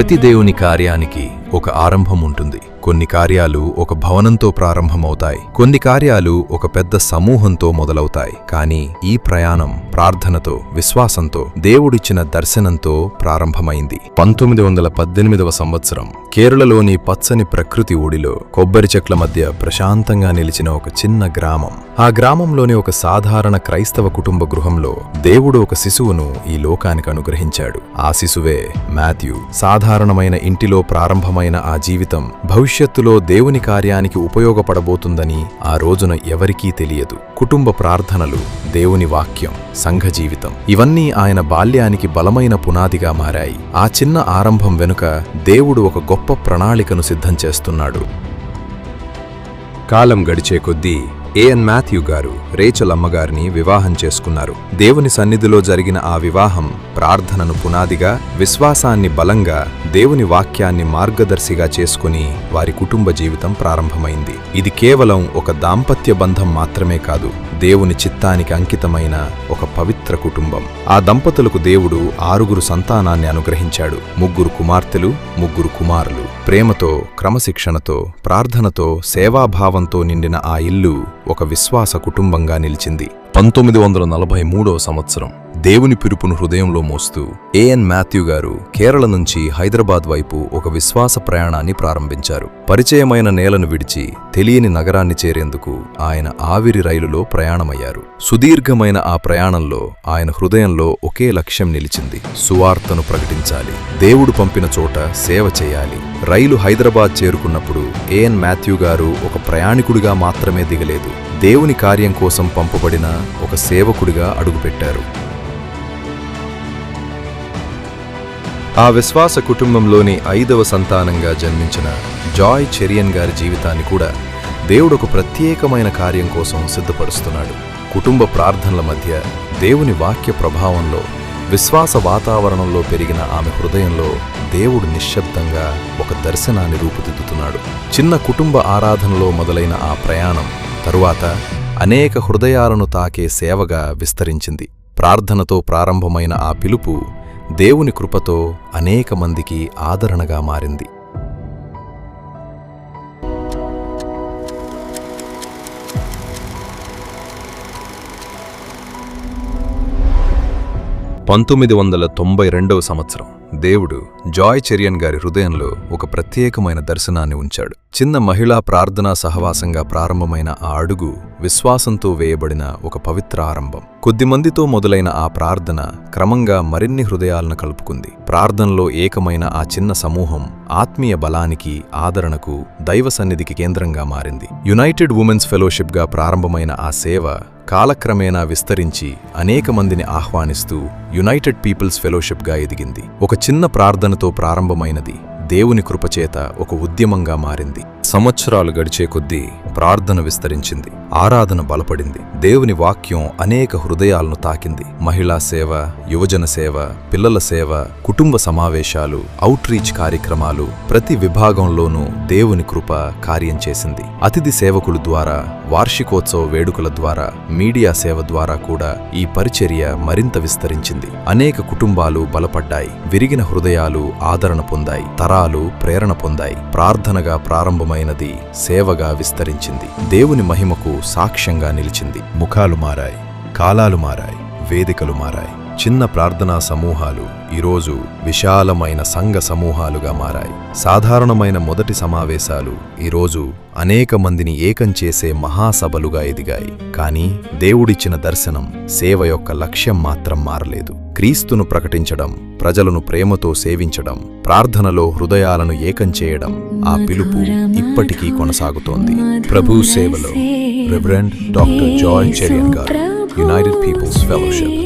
ప్రతి దేవుని కార్యానికి ఒక ఆరంభం ఉంటుంది. కొన్ని కార్యాలు ఒక భవనంతో ప్రారంభమవుతాయి, కొన్ని కార్యాలు ఒక పెద్ద సమూహంతో మొదలవుతాయి. కానీ ఈ ప్రయాణం ప్రార్థనతో, విశ్వాసంతో, దేవుడిచ్చిన దర్శనంతో ప్రారంభమైంది. 1918వ సంవత్సరం కేరళలోని పచ్చని ప్రకృతి ఊడిలో కొబ్బరి చెట్ల మధ్య ప్రశాంతంగా నిలిచిన ఒక చిన్న గ్రామం. ఆ గ్రామంలోని ఒక సాధారణ క్రైస్తవ కుటుంబ గృహంలో దేవుడు ఒక శిశువును ఈ లోకానికి అనుగ్రహించాడు. ఆ శిశువే మాథ్యూ. సాధారణమైన ఇంటిలో ప్రారంభమైన ఆ జీవితం భవిష్యత్తులో దేవుని కార్యానికి ఉపయోగపడబోతుందని ఆ రోజున ఎవరికీ తెలియదు. కుటుంబ ప్రార్థనలు, దేవుని వాక్యం, సంఘ జీవితం ఇవన్నీ ఆయన బాల్యానికి బలమైన పునాదిగా మారాయి. ఆ చిన్న ఆరంభం వెనుక దేవుడు ఒక గొప్ప ప్రణాళికను సిద్ధం చేస్తున్నాడు. కాలం గడిచే కొద్దీ ఏఎన్ మాథ్యూ గారు రేచల్ అమ్మగారిని వివాహం చేసుకున్నారు. దేవుని సన్నిధిలో జరిగిన ఆ వివాహం ప్రార్థనను పునాదిగా, విశ్వాసాన్ని బలంగా, దేవుని వాక్యాన్ని మార్గదర్శిగా చేసుకుని వారి కుటుంబ జీవితం ప్రారంభమైంది. ఇది కేవలం ఒక దాంపత్య బంధం మాత్రమే కాదు, దేవుని చిత్తానికి అంకితమైన ఒక పవిత్ర కుటుంబం. ఆ దంపతులకు దేవుడు 6 సంతానాన్ని అనుగ్రహించాడు. 3 కుమార్తెలు, 3 కుమారులు. ప్రేమతో, క్రమశిక్షణతో, ప్రార్థనతో, సేవాభావంతో నిండిన ఆ ఇల్లు ఒక విశ్వాస కుటుంబంగా నిలిచింది. 1943వ సంవత్సరం దేవుని పిలుపును హృదయంలో మోస్తూ ఏఎన్ మాథ్యూ గారు కేరళ నుంచి హైదరాబాద్ వైపు ఒక విశ్వాస ప్రయాణాన్ని ప్రారంభించారు. పరిచయమైన నేలను విడిచి తెలియని నగరాన్ని చేరేందుకు ఆయన ఆవిరి రైలులో ప్రయాణమయ్యారు. సుదీర్ఘమైన ఆ ప్రయాణంలో ఆయన హృదయంలో ఒకే లక్ష్యం నిలిచింది: సువార్తను ప్రకటించాలి, దేవుడు పంపిన చోట సేవ చేయాలి. రైలు హైదరాబాద్ చేరుకున్నప్పుడు ఏఎన్ మాథ్యూ గారు ఒక ప్రయాణికుడిగా మాత్రమే దిగలేదు, దేవుని కార్యం కోసం పంపబడిన ఒక సేవకుడిగా అడుగుపెట్టారు. ఆ విశ్వాస కుటుంబంలోని 5వ సంతానంగా జన్మించిన జాయ్ చెరియన్ గారి జీవితాన్ని కూడా దేవుడు ఒక ప్రత్యేకమైన కార్యం కోసం సిద్ధపరుస్తున్నాడు. కుటుంబ ప్రార్థనల మధ్య, దేవుని వాక్య ప్రభావంలో, విశ్వాస వాతావరణంలో పెరిగిన ఆమె హృదయంలో దేవుడు నిశ్శబ్దంగా ఒక దర్శనాన్ని రూపుదిద్దుతున్నాడు. చిన్న కుటుంబ ఆరాధనలో మొదలైన ఆ ప్రయాణం తరువాత అనేక హృదయాలను తాకే సేవగా విస్తరించింది. ప్రార్థనతో ప్రారంభమైన ఆ పిలుపు దేవుని కృపతో అనేక మందికి ఆదరణగా మారింది. 1992వ సంవత్సరం దేవుడు జాయ్ చెరియన్ గారి హృదయంలో ఒక ప్రత్యేకమైన దర్శనాన్ని ఉంచాడు. చిన్న మహిళా ప్రార్థనా సహవాసంగా ప్రారంభమైన ఆ అడుగు విశ్వాసంతో వేయబడిన ఒక పవిత్ర ఆరంభం. కొద్దిమందితో మొదలైన ఆ ప్రార్థన క్రమంగా మరిన్ని హృదయాలను కలుపుకుంది. ప్రార్థనలో ఏకమైన ఆ చిన్న సమూహం ఆత్మీయ బలానికి, ఆదరణకు, దైవ సన్నిధికి కేంద్రంగా మారింది. యునైటెడ్ ఉమెన్స్ ఫెలోషిప్గా ప్రారంభమైన ఆ సేవ కాలక్రమేణా విస్తరించి అనేక మందిని ఆహ్వానిస్తూ యునైటెడ్ పీపుల్స్ ఫెలోషిప్గా ఎదిగింది. ఒక చిన్న ప్రార్థనతో ప్రారంభమైనది దేవుని కృపచేత ఒక ఉద్యమంగా మారింది. సంవత్సరాలు గడిచే కొద్దీ ప్రార్థన విస్తరించింది, ఆరాధన బలపడింది, దేవుని వాక్యం అనేక హృదయాలను తాకింది. మహిళా సేవ, యువజన సేవ, పిల్లల సేవ, కుటుంబ సమావేశాలు, అవుట్రీచ్ కార్యక్రమాలు, ప్రతి విభాగంలోనూ దేవుని కృప కార్యం చేసింది. అతిథి సేవకుల ద్వారా, వార్షికోత్సవ వేడుకల ద్వారా, మీడియా సేవ ద్వారా కూడా ఈ పరిచర్య మరింత విస్తరించింది. అనేక కుటుంబాలు బలపడ్డాయి, విరిగిన హృదయాలు ఆదరణ పొందాయి, తరాలు ప్రేరణ పొందాయి. ప్రార్థనగా ప్రారంభమైనది సేవగా విస్తరించింది, దేవుని మహిమకు సాక్ష్యంగా నిలిచింది. ముఖాలు మారాయి, కాలాలు మారాయి, వేదికలు మారాయి. చిన్న ప్రార్థనా సమూహాలు ఈరోజు విశాలమైన సంఘ సమూహాలుగా మారాయి. సాధారణమైన మొదటి సమావేశాలు ఈరోజు అనేక మందిని ఏకం చేసే మహాసభలుగా ఎదిగాయి. కానీ దేవుడిచ్చిన దర్శనం, సేవ యొక్క లక్ష్యం మాత్రం మారలేదు. క్రీస్తును ప్రకటించడం, ప్రజలను ప్రేమతో సేవించడం, ప్రార్థనలో హృదయాలను ఏకం చేయడం, ఆ పిలుపు ఇప్పటికీ కొనసాగుతోంది. ప్రభు సేవలో రెవరెండ్ డాక్టర్ జాయ్ చెరియన్ గారు, యునైటెడ్ పీపుల్స్ ఫెలోషిప్.